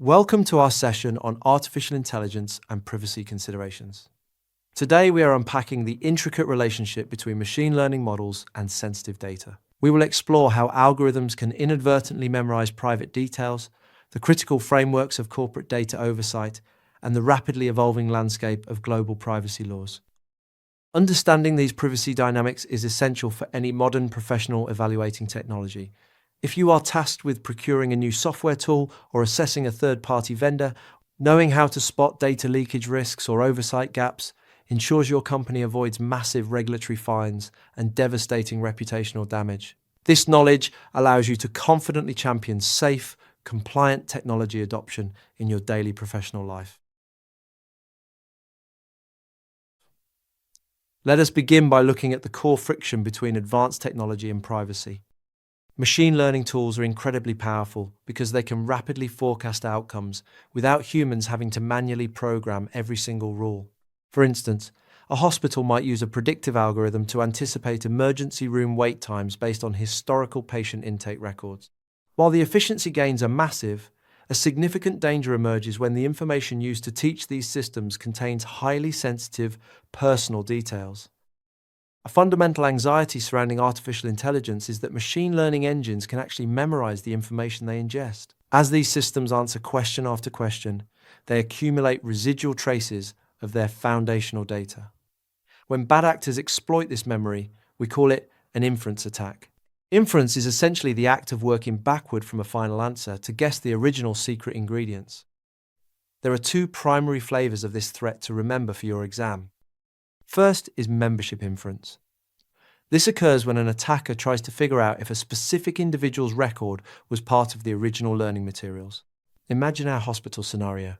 Welcome to our session on artificial intelligence and privacy considerations. Today we are unpacking the intricate relationship between machine learning models and sensitive data. We will explore how algorithms can inadvertently memorize private details, the critical frameworks of corporate data oversight, and the rapidly evolving landscape of global privacy laws. Understanding these privacy dynamics is essential for any modern professional evaluating technology. If you are tasked with procuring a new software tool or assessing a third-party vendor, knowing how to spot data leakage risks or oversight gaps ensures your company avoids massive regulatory fines and devastating reputational damage. This knowledge allows you to confidently champion safe, compliant technology adoption in your daily professional life. Let us begin by looking at the core friction between advanced technology and privacy. Machine learning tools are incredibly powerful because they can rapidly forecast outcomes without humans having to manually program every single rule. For instance, a hospital might use a predictive algorithm to anticipate emergency room wait times based on historical patient intake records. While the efficiency gains are massive, a significant danger emerges when the information used to teach these systems contains highly sensitive, personal details. A fundamental anxiety surrounding artificial intelligence is that machine learning engines can actually memorize the information they ingest. As these systems answer question after question, they accumulate residual traces of their foundational data. When bad actors exploit this memory, we call it an inference attack. Inference is essentially the act of working backward from a final answer to guess the original secret ingredients. There are two primary flavors of this threat to remember for your exam. First is membership inference. This occurs when an attacker tries to figure out if a specific individual's record was part of the original learning materials. Imagine our hospital scenario.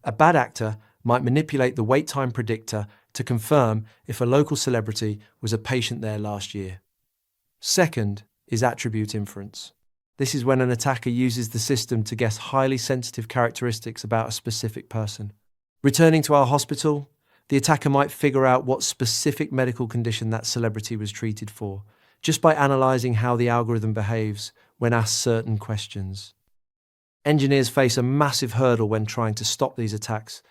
A bad actor might manipulate the wait time predictor to confirm if a local celebrity was a patient there last year. Second is attribute inference. This is when an attacker uses the system to guess highly sensitive characteristics about a specific person. Returning to our hospital, the attacker might figure out what specific medical condition that celebrity was treated for, just by analyzing how the algorithm behaves when asked certain questions. Engineers face a massive hurdle when trying to stop these attacks,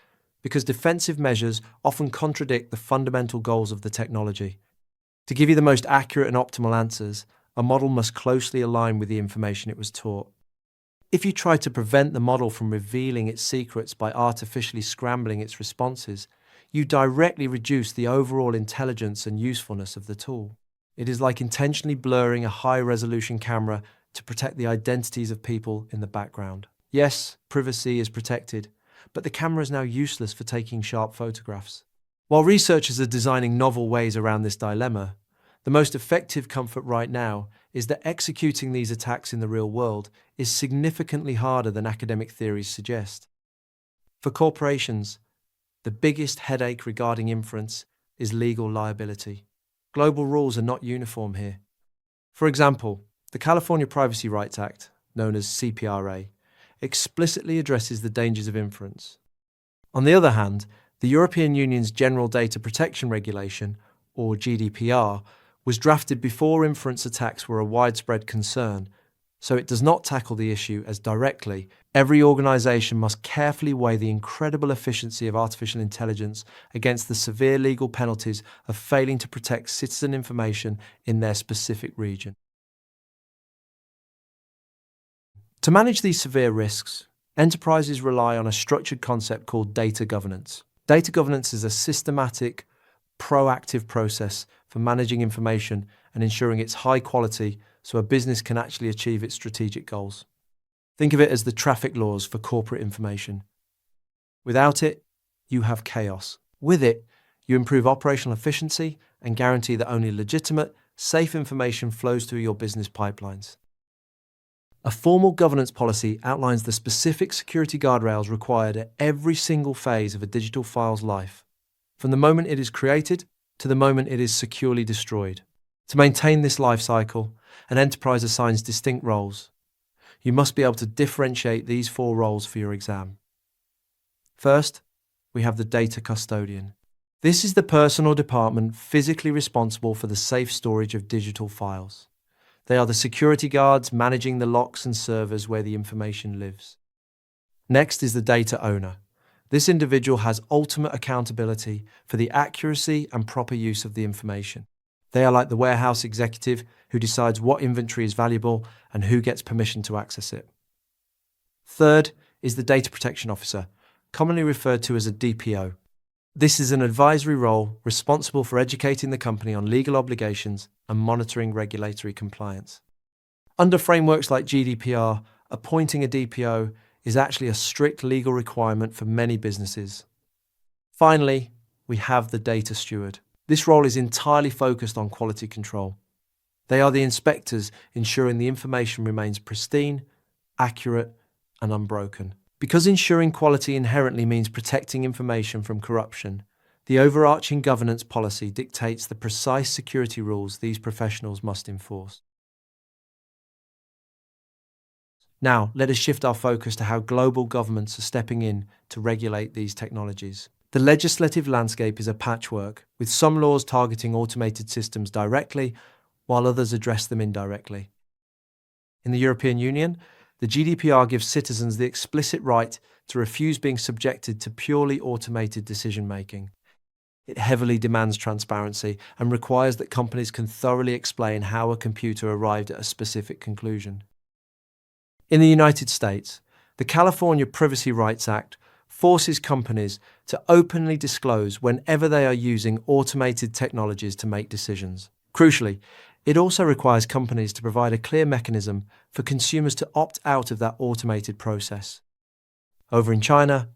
because defensive measures often contradict the fundamental goals of the technology. To give you the most accurate and optimal answers, a model must closely align with the information it was taught. If you try to prevent the model from revealing its secrets by artificially scrambling its responses, you directly reduce the overall intelligence and usefulness of the tool. It is like intentionally blurring a high-resolution camera to protect the identities of people in the background. Yes, privacy is protected, but the camera is now useless for taking sharp photographs. While researchers are designing novel ways around this dilemma, the most effective comfort right now is that executing these attacks in the real world is significantly harder than academic theories suggest. For corporations, the biggest headache regarding inference is legal liability. Global rules are not uniform here. For example, the California Privacy Rights Act, known as CPRA, explicitly addresses the dangers of inference. On the other hand, the European Union's General Data Protection Regulation, or GDPR, was drafted before inference attacks were a widespread concern, so it does not tackle the issue as directly. Every organization must carefully weigh the incredible efficiency of artificial intelligence against the severe legal penalties of failing to protect citizen information in their specific region. To manage these severe risks, enterprises rely on a structured concept called data governance. Data governance is a systematic, proactive process for managing information and ensuring its high quality so a business can actually achieve its strategic goals. Think of it as the traffic laws for corporate information. Without it, you have chaos. With it, you improve operational efficiency and guarantee that only legitimate, safe information flows through your business pipelines. A formal governance policy outlines the specific security guardrails required at every single phase of a digital file's life, from the moment it is created to the moment it is securely destroyed. To maintain this life cycle, an enterprise assigns distinct roles. You must be able to differentiate these 4 roles for your exam. First, we have the data custodian. This is the person or department physically responsible for the safe storage of digital files. They are the security guards managing the locks and servers where the information lives. Next is the data owner. This individual has ultimate accountability for the accuracy and proper use of the information. They are like the warehouse executive who decides what inventory is valuable and who gets permission to access it. Third is the data protection officer, commonly referred to as a DPO. This is an advisory role responsible for educating the company on legal obligations and monitoring regulatory compliance. Under frameworks like GDPR, appointing a DPO is actually a strict legal requirement for many businesses. Finally, we have the data steward. This role is entirely focused on quality control. They are the inspectors ensuring the information remains pristine, accurate, and unbroken. Because ensuring quality inherently means protecting information from corruption, the overarching governance policy dictates the precise security rules these professionals must enforce. Now, let us shift our focus to how global governments are stepping in to regulate these technologies. The legislative landscape is a patchwork, with some laws targeting automated systems directly, while others address them indirectly. In the European Union, the GDPR gives citizens the explicit right to refuse being subjected to purely automated decision-making. It heavily demands transparency and requires that companies can thoroughly explain how a computer arrived at a specific conclusion. In the United States, the California Privacy Rights Act forces companies to openly disclose whenever they are using automated technologies to make decisions. Crucially, it also requires companies to provide a clear mechanism for consumers to opt out of that automated process. Over in China,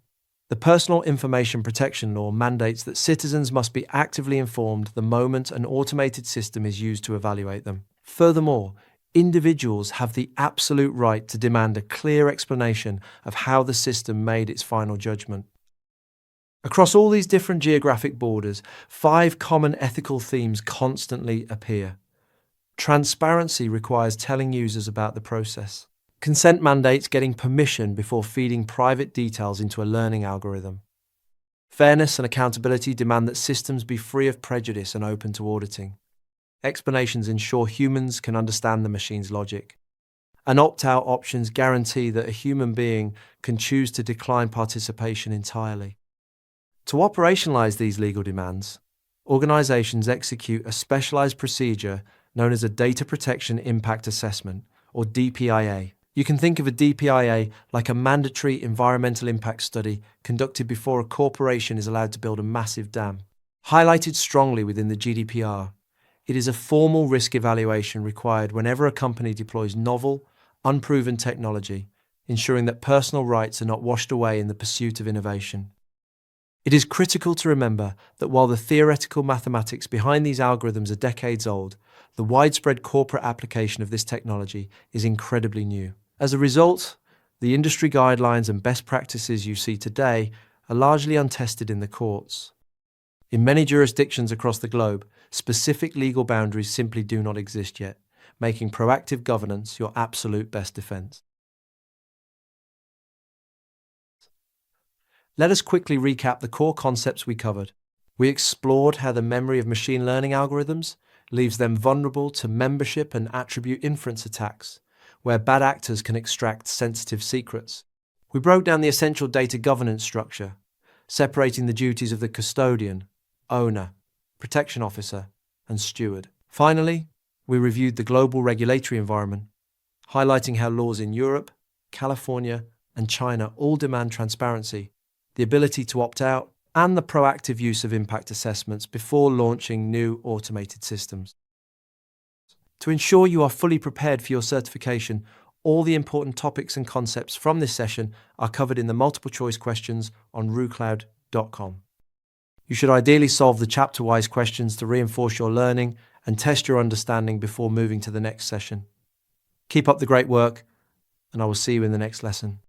the Personal Information Protection Law mandates that citizens must be actively informed the moment an automated system is used to evaluate them. Furthermore, individuals have the absolute right to demand a clear explanation of how the system made its final judgment. Across all these different geographic borders, 5 common ethical themes constantly appear. Transparency requires telling users about the process. Consent mandates getting permission before feeding private details into a learning algorithm. Fairness and accountability demand that systems be free of prejudice and open to auditing. Explanations ensure humans can understand the machine's logic. And opt-out options guarantee that a human being can choose to decline participation entirely. To operationalize these legal demands, organizations execute a specialized procedure known as a Data Protection Impact Assessment, or DPIA. You can think of a DPIA like a mandatory environmental impact study conducted before a corporation is allowed to build a massive dam. Highlighted strongly within the GDPR, it is a formal risk evaluation required whenever a company deploys novel, unproven technology, ensuring that personal rights are not washed away in the pursuit of innovation. It is critical to remember that while the theoretical mathematics behind these algorithms are decades old, the widespread corporate application of this technology is incredibly new. As a result, the industry guidelines and best practices you see today are largely untested in the courts. In many jurisdictions across the globe, specific legal boundaries simply do not exist yet, making proactive governance your absolute best defense. Let us quickly recap the core concepts we covered. We explored how the memory of machine learning algorithms leaves them vulnerable to membership and attribute inference attacks, where bad actors can extract sensitive secrets. We broke down the essential data governance structure, separating the duties of the custodian, owner, protection officer, and steward. Finally, we reviewed the global regulatory environment, highlighting how laws in Europe, California, and China all demand transparency, the ability to opt out, and the proactive use of impact assessments before launching new automated systems. To ensure you are fully prepared for your certification, all the important topics and concepts from this session are covered in the multiple choice questions on RooCloud.com. You should ideally solve the chapter-wise questions to reinforce your learning and test your understanding before moving to the next session. Keep up the great work, and I will see you in the next lesson.